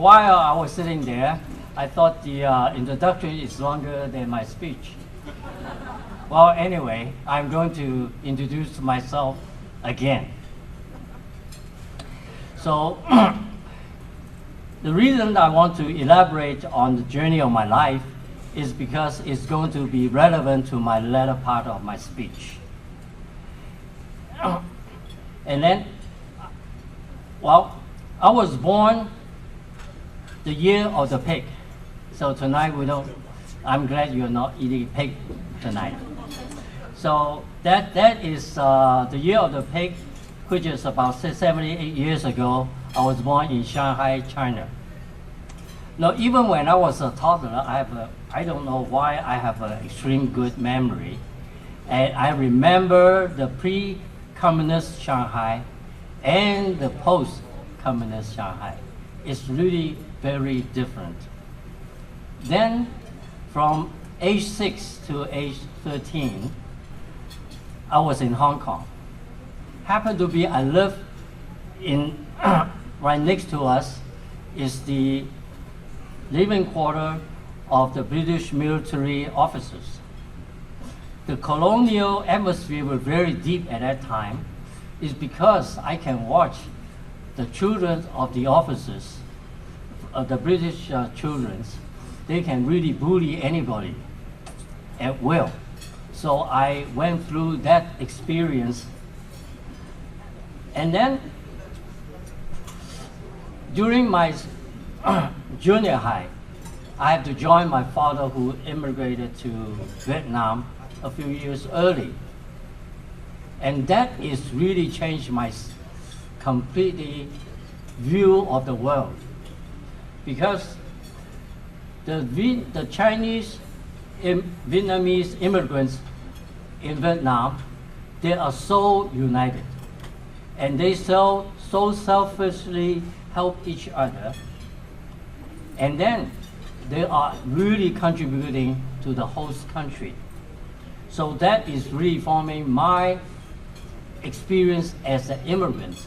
while I was sitting there, I thought the introduction is longer than my speech. Well, anyway, I'm going to introduce myself again. So, the reason I want to elaborate on the journey of my life is because it's going to be relevant to my latter part of my speech. And then, well, I was born the year of the pig. So tonight I'm glad you're not eating pig tonight. So that is the year of the pig, which is about 78 years ago. I was born in Shanghai, China. Now, even when I was a toddler, I don't know why I have an extreme good memory. And I remember the pre-communist Shanghai and the post-communist Shanghai. It's really very different. Then, from age 6 to age 13, I was in Hong Kong. Happened to be, I live in, right next to us is the living quarter of the British military officers. The colonial atmosphere was very deep at that time, is because I can watch the children of the officers, the British children, they can really bully anybody at will. So I went through that experience. And then, during my junior high, I had to join my father who immigrated to Vietnam a few years early. And that is really changed my completely view of the world. Because the Chinese, Vietnamese immigrants in Vietnam, they are so united. And they so selfishly help each other. And then they are really contributing to the host country. So that is really forming my experience as an immigrant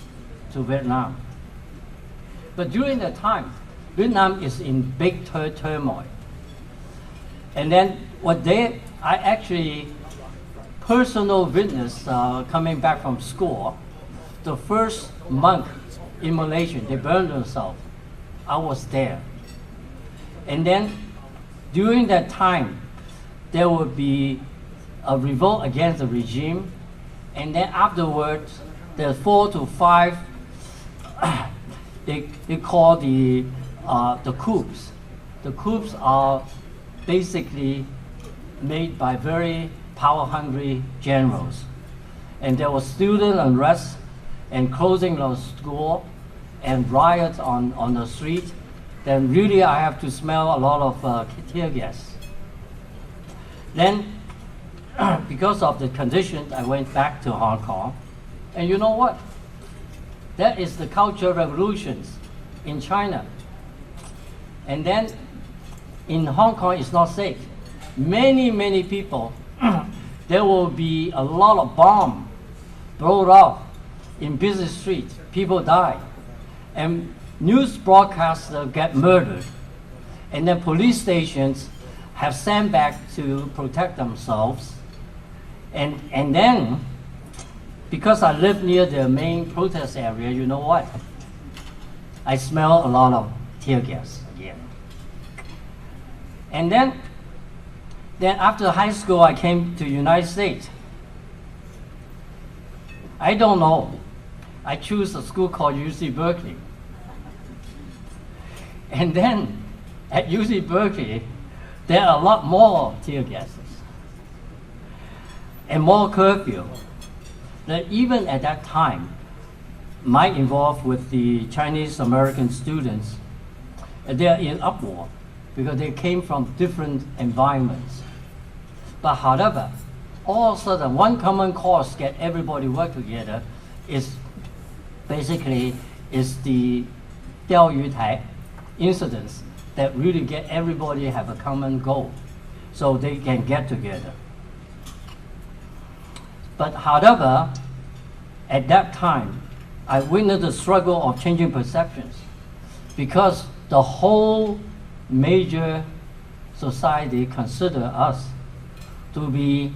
to Vietnam. But during that time, Vietnam is in big turmoil. And then I actually personal witness coming back from school, the first monk in Malaysia, they burned themselves. I was there. And then during that time, there would be a revolt against the regime. And then afterwards, there are 4 to 5, they call the coups. The coups are basically made by very power-hungry generals. And there was student unrest and closing of school and riots on the street. Then really I have to smell a lot of tear gas. Then, because of the conditions, I went back to Hong Kong. And you know what? That is the cultural revolutions in China. And then in Hong Kong, it's not safe. Many people, there will be a lot of bomb blown off in busy streets. People die. And news broadcasters get murdered. And then police stations have sandbags to protect themselves. And then, because I live near the main protest area, you know what? I smell a lot of tear gas again. And then after high school, I came to the United States. I don't know. I chose a school called UC Berkeley. And then at UC Berkeley, there are a lot more tear gases and more curfew. That even at that time, might involve with the Chinese American students, they're in uproar because they came from different environments. But however, all of a sudden, one common cause get everybody work together is basically the 钓鱼台 incidents that really get everybody have a common goal, so they can get together. But however, at that time, I witnessed the struggle of changing perceptions, because the whole major society consider us to be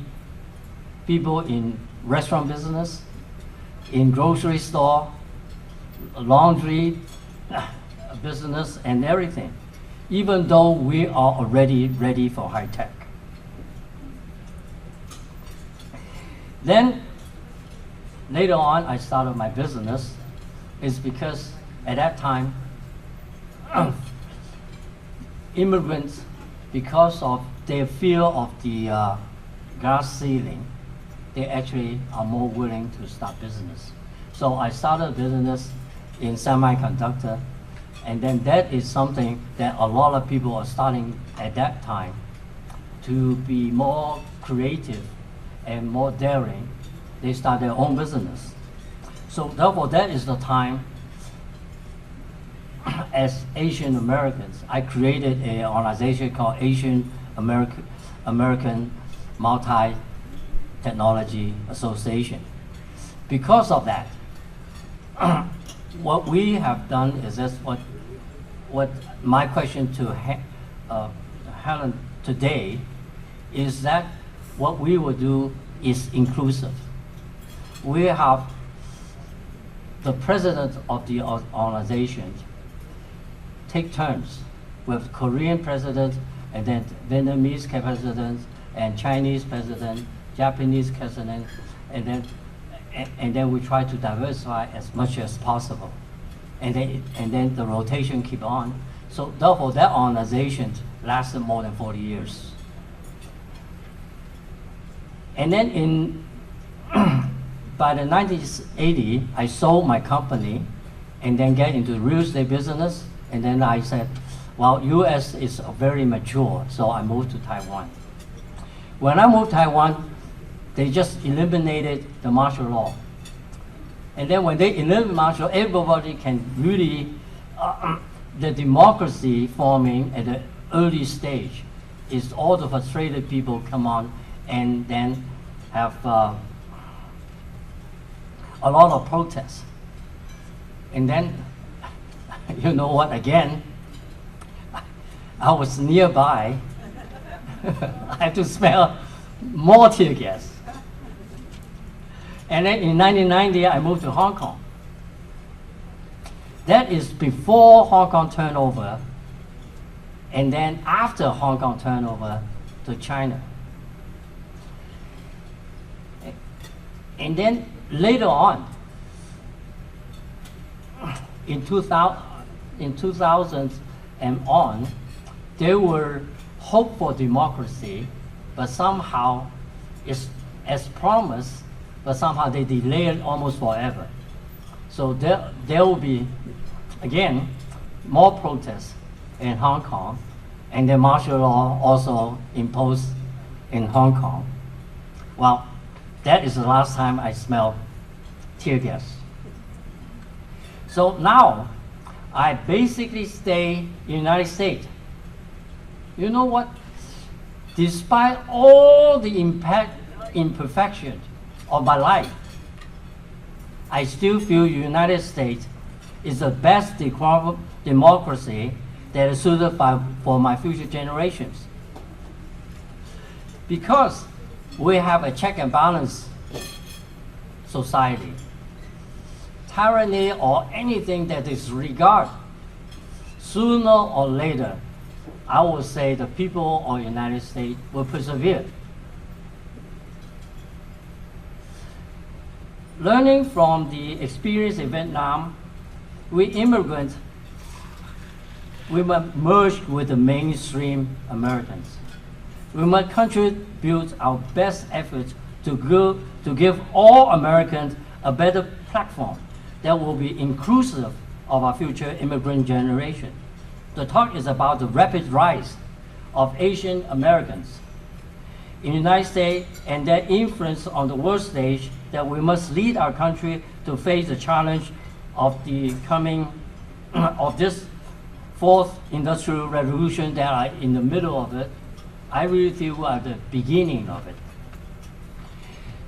people in restaurant business, in grocery store, laundry business, and everything, even though we are already ready for high tech. Then later on, I started my business. Is because at that time, immigrants, because of their fear of the glass ceiling, they actually are more willing to start business. So I started a business in semiconductor, and then that is something that a lot of people are starting at that time to be more creative and more daring. They start their own business. So therefore, that is the time, as Asian Americans, I created an organization called Asian American Multi-Technology Association. Because of that, what we have done is this, what my question to Helen today is that what we will do is inclusive. We have the president of the organization take turns with Korean president, and then Vietnamese president, and Chinese president, Japanese president, and then we try to diversify as much as possible, and then the rotation keep on. So therefore, that organization lasted more than 40 years. And then in by the 1980, I sold my company and then get into real estate business. And then I said, well, US is very mature, so I moved to Taiwan. When I moved to Taiwan, they just eliminated the martial law. And then when they eliminated martial law, everybody can really, the democracy forming at the early stage is all the frustrated people come on and then have a lot of protests. And then, you know what, again, I was nearby. I had to smell more tear gas. And then in 1990, I moved to Hong Kong. That is before Hong Kong turned over, and then after Hong Kong turned over to China. And then later on, in 2000 and on, there were hope for democracy, but somehow it's as promised, but somehow they delay it almost forever. So there will be, again, more protests in Hong Kong, and then martial law also imposed in Hong Kong. Well, that is the last time I smelled tear gas. So now, I basically stay in the United States. You know what? Despite all the imperfection of my life, I still feel the United States is the best democracy that is suited for my future generations. Because we have a check and balance society. Tyranny or anything that is regard, sooner or later, I would say the people of the United States will persevere. Learning from the experience in Vietnam, we immigrants, we must merge with the mainstream Americans. We must contribute our best efforts to give all Americans a better platform that will be inclusive of our future immigrant generation. The talk is about the rapid rise of Asian Americans in the United States and their influence on the world stage, that we must lead our country to face the challenge of the coming of this fourth industrial revolution that are in the middle of it. I really feel we are at the beginning of it.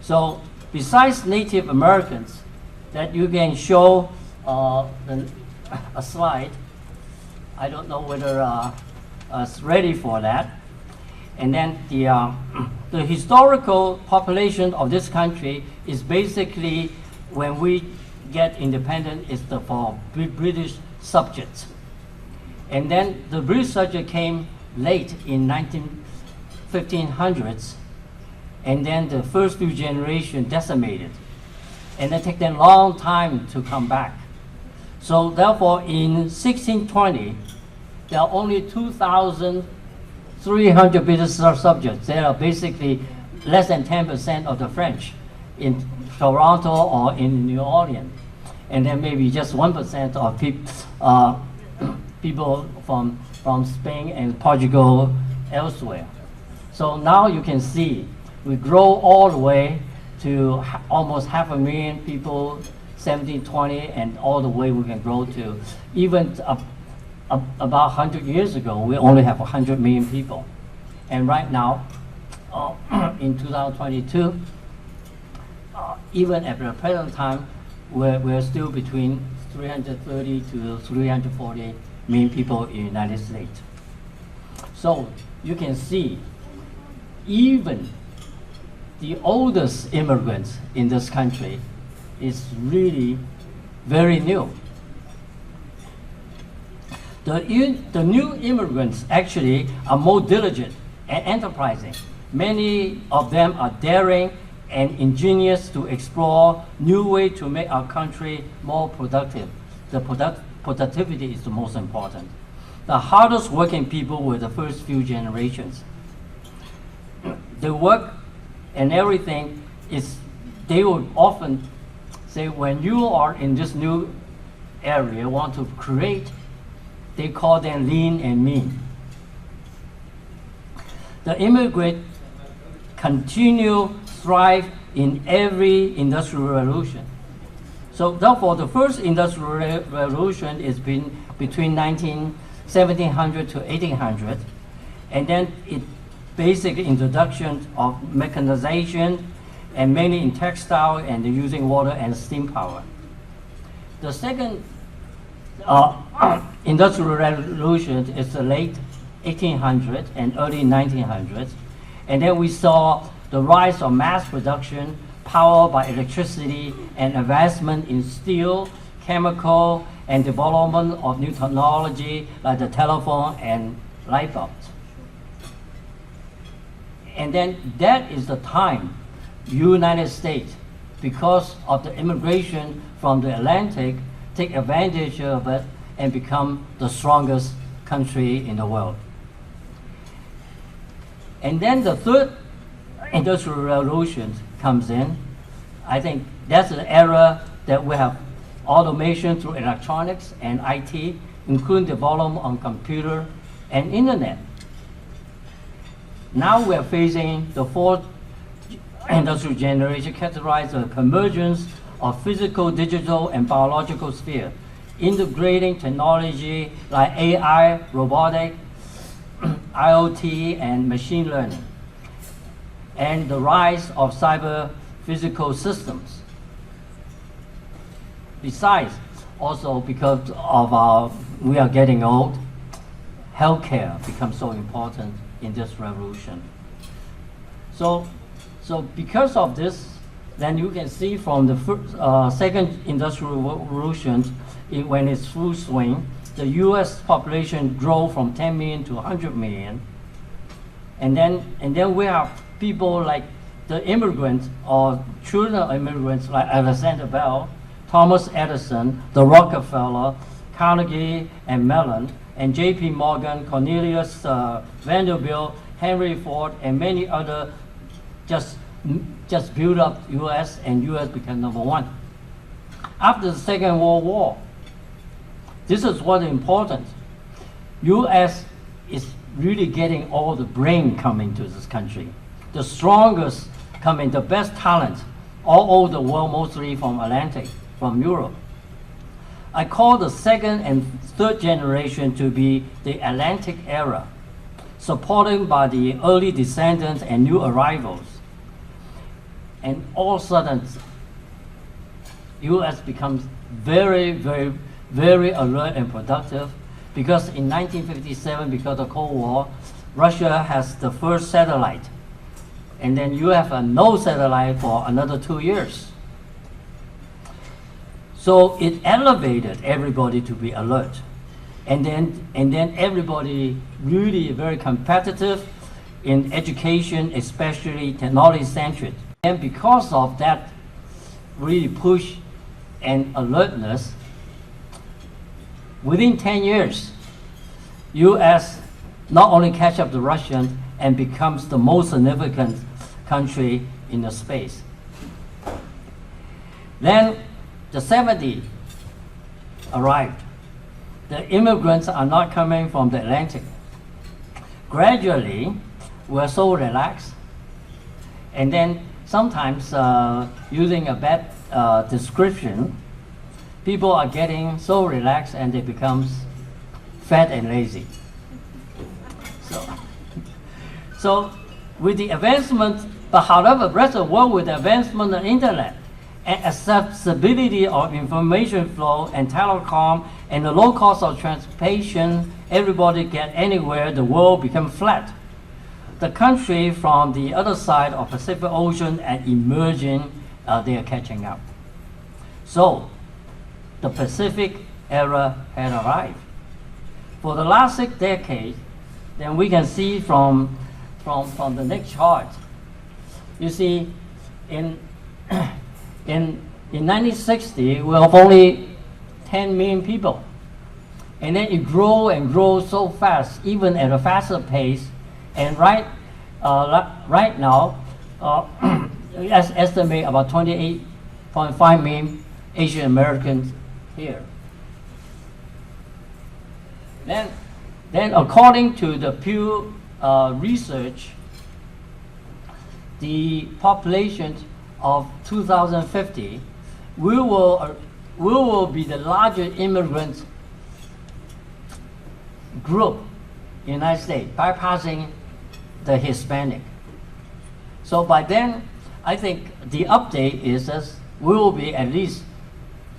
So besides Native Americans, that you can show a slide, I don't know whether it's ready for that. And then the historical population of this country is basically, when we get independent, is for British subjects. And then the British subject came late in 1500s, and then the first few generations decimated. And it took them a long time to come back. So therefore, in 1620, there are only 2,300 British subjects. They are basically less than 10% of the French in Toronto or in New Orleans. And then maybe just 1% of people from Spain and Portugal elsewhere. So now you can see we grow all the way to almost 500,000 people, 1720, and all the way we can grow to even about 100 years ago, we only have 100 million people. And right now, in 2022, even at the present time, we're still between 330 to 340 million people in the United States. So you can see, even the oldest immigrants in this country is really very new. The new immigrants actually are more diligent and enterprising. Many of them are daring and ingenious to explore new ways to make our country more productive. The productivity is the most important. The hardest working people were the first few generations. The work and everything is, they would often say, when you are in this new area, want to create, they call them lean and mean. The immigrant continue thrive in every industrial revolution. So therefore, the first industrial revolution is between 1700 to 1800, and then it basic introduction of mechanization, and mainly in textile and using water and steam power. The second industrial revolution is the late 1800s and early 1900s, and then we saw the rise of mass production powered by electricity and advancement in steel, chemical, and development of new technology like the telephone and light bulbs. And then that is the time United States, because of the immigration from the Atlantic, take advantage of it and become the strongest country in the world. And then the third industrial revolution comes in. I think that's the era that we have automation through electronics and IT, including development on computer and internet. Now we're facing the fourth industrial generation, characterized by the convergence of physical, digital, and biological sphere, integrating technology like AI, robotic, IoT, and machine learning, and the rise of cyber physical systems. Besides, also because of we are getting old, healthcare becomes so important in this revolution. So because of this, then you can see from the second industrial revolution, when it's full swing, the U.S. population grow from 10 million to 100 million, and then we have people like the immigrants or children of immigrants like Alexander Bell, Thomas Edison, the Rockefeller, Carnegie and Mellon, and J.P. Morgan, Cornelius Vanderbilt, Henry Ford, and many other just build up U.S. and U.S. became number one. After the Second World War, this is what's important. U.S. is really getting all the brain coming to this country. The strongest coming, the best talent all over the world, mostly from Atlantic, from Europe. I call the second and third generation to be the Atlantic era, supported by the early descendants and new arrivals. And all of a sudden, U.S. becomes very, very, very alert and productive. because in 1957, because of the Cold War, Russia has the first satellite. And then you have no satellite for another 2 years. So it elevated everybody to be alert. And then everybody really very competitive in education, especially technology-centric. And because of that really push and alertness, within 10 years, U.S. not only catch up the Russian and becomes the most significant country in the space. Then the 70s arrived. The immigrants are not coming from the Atlantic. Gradually, we're so relaxed, and then sometimes using a bad description, people are getting so relaxed and they become fat and lazy. So with the advancement, but however, the rest of the world with the advancement of the internet and accessibility of information flow and telecom and the low cost of transportation, everybody get anywhere, the world become flat. The country from the other side of Pacific Ocean and emerging, they are catching up. So the Pacific era had arrived. For the last 6 decades, then we can see from the next chart, you see in 1960, we have only 10 million people. And then it grows and grows so fast, even at a faster pace. And right now, estimate about 28.5 million Asian Americans here. Then according to the Pew research, the population of 2050, we will be the largest immigrant group in the United States, bypassing the Hispanic. So by then, I think the update is that we will be at least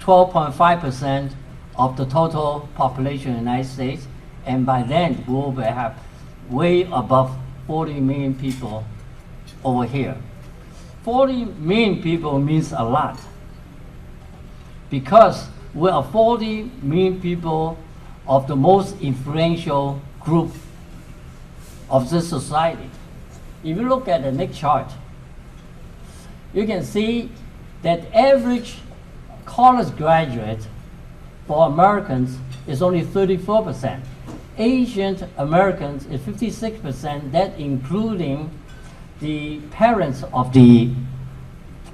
12.5% of the total population in the United States, and by then we will have way above 40 million people over here. 40 million people means a lot, because we are 40 million people of the most influential group of this society. If you look at the next chart, you can see that average college graduate for Americans is only 34%. Asian Americans is 56%, that including the parents of the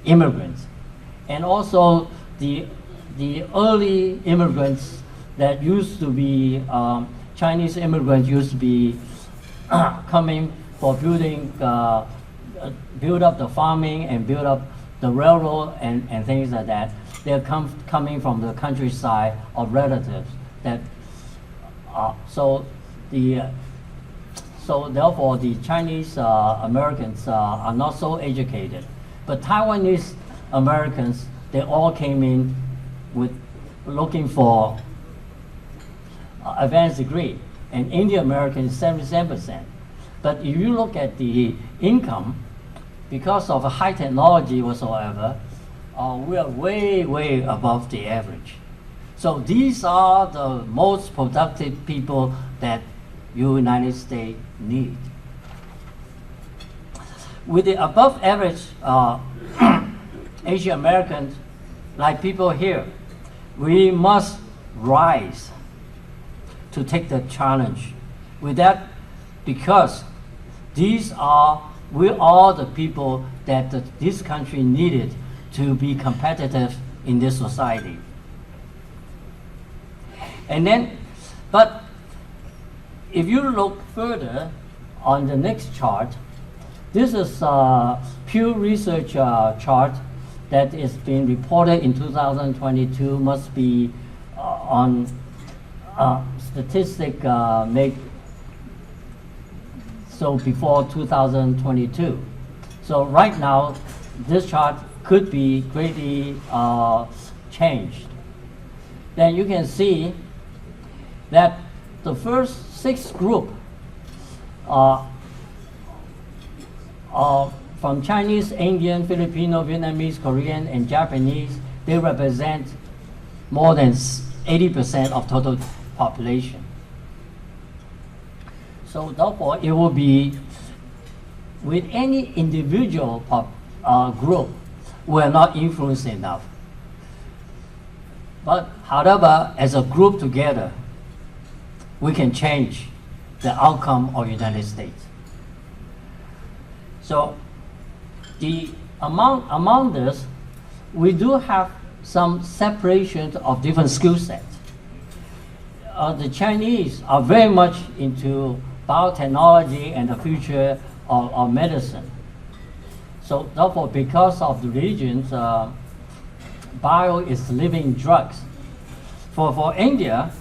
immigrants, and also the early immigrants that used to be Chinese immigrants used to be coming for build up the farming and build up the railroad and things like that. They're coming from the countryside of relatives that so therefore the Chinese Americans are not so educated, but Taiwanese Americans, they all came in with looking for advanced degree, and Indian Americans 77%. But if you look at the income, because of high technology whatsoever, we are way above the average. So these are the most productive people that United States need. With the above average Asian Americans, like people here, we must rise to take the challenge with that, because we are the people that this country needed to be competitive in this society. And then, but if you look further on the next chart, this is a Pew Research chart that is being reported in 2022, must be on statistic made so before 2022. So right now, this chart could be greatly changed. Then you can see that the first 6 group are from Chinese, Indian, Filipino, Vietnamese, Korean, and Japanese. They represent more than 80% of total population. So therefore, it will be with any individual group, we are not influenced enough. But however, as a group together, we can change the outcome of the United States. So among this, we do have some separation of different skill sets. The Chinese are very much into biotechnology and the future of medicine. So therefore, because of the regions, bio is living drugs. For India,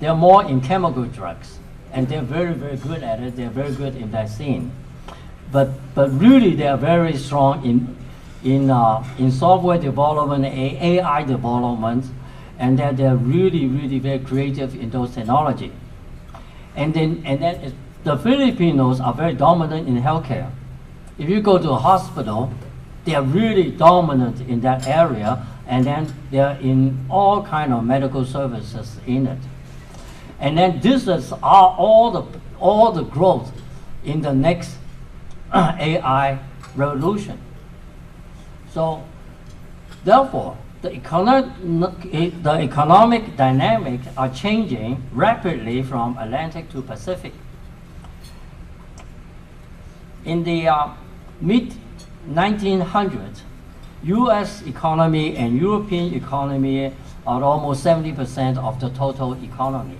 they're more in chemical drugs, and they're very, very good at it. They're very good in vaccine. But really, they are very strong in software development, AI development, and that they're really, really very creative in those technology. And then the Filipinos are very dominant in healthcare. If you go to a hospital, they are really dominant in that area, and then they're in all kind of medical services in it. And then this is all the growth in the next AI revolution. So therefore, the economic dynamics are changing rapidly from Atlantic to Pacific. In the mid-1900s, U.S. economy and European economy are almost 70% of the total economy.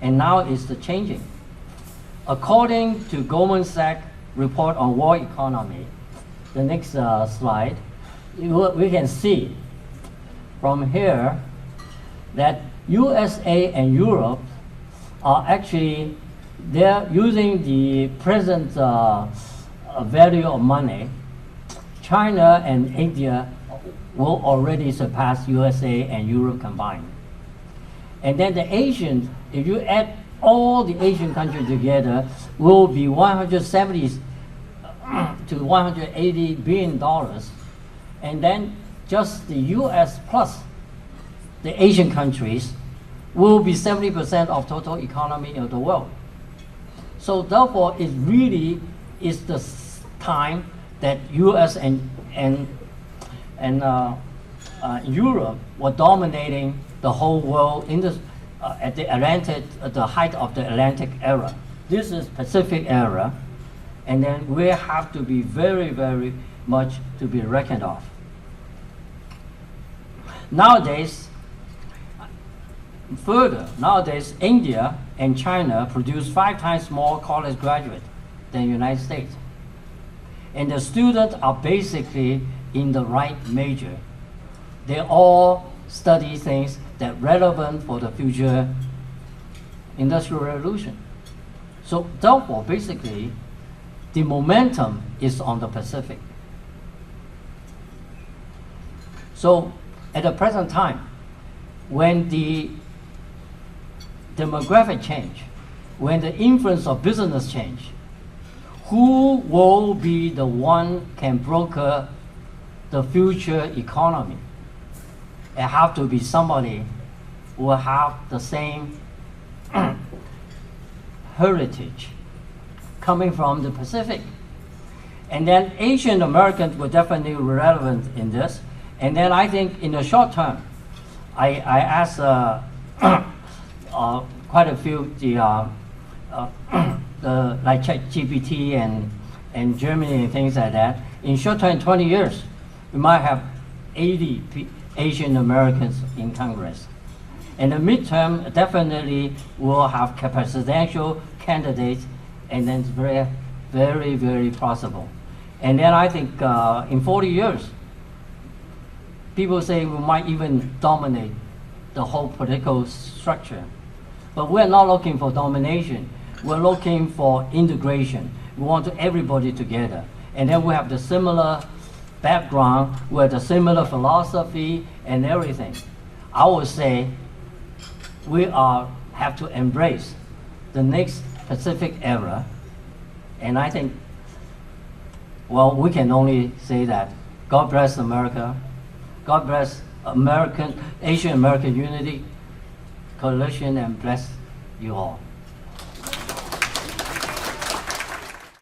And now it's changing. According to Goldman Sachs report on world economy, the next slide, we can see from here that USA and Europe are actually, they're using the present value of money. China and India will already surpass USA and Europe combined. And then the Asians, if you add all the Asian countries together, will be 170 to 180 billion dollars. And then just the US plus the Asian countries will be 70% of total economy of the world. So therefore, it really is the time that US and Europe were dominating the whole world in the at the height of the Atlantic era. This is Pacific era, and then we have to be very, very much to be reckoned of. Nowadays, India and China produce 5 times more college graduates than the United States. And the students are basically in the right major. They all study things that are relevant for the future industrial revolution. So therefore, basically, the momentum is on the Pacific. So at the present time, when the demographic change, when the influence of business change, who will be the one can broker the future economy? It have to be somebody who will have the same heritage coming from the Pacific. And then Asian Americans were definitely relevant in this. And then I think in the short term, I asked quite a few like ChatGPT and Germany and things like that. In short term, 20 years, we might have 80 Asian Americans in Congress. In the midterm, definitely we'll have presidential candidates, and then it's very, very, very possible. And then I think in 40 years, people say we might even dominate the whole political structure. But we're not looking for domination. We're looking for integration. We want everybody together. And then we have the similar background, we have the similar philosophy and everything. I would say we are have to embrace the next Pacific era. And I think, well, we can only say that God bless America, God bless Asian American Unity Coalition, and bless you all.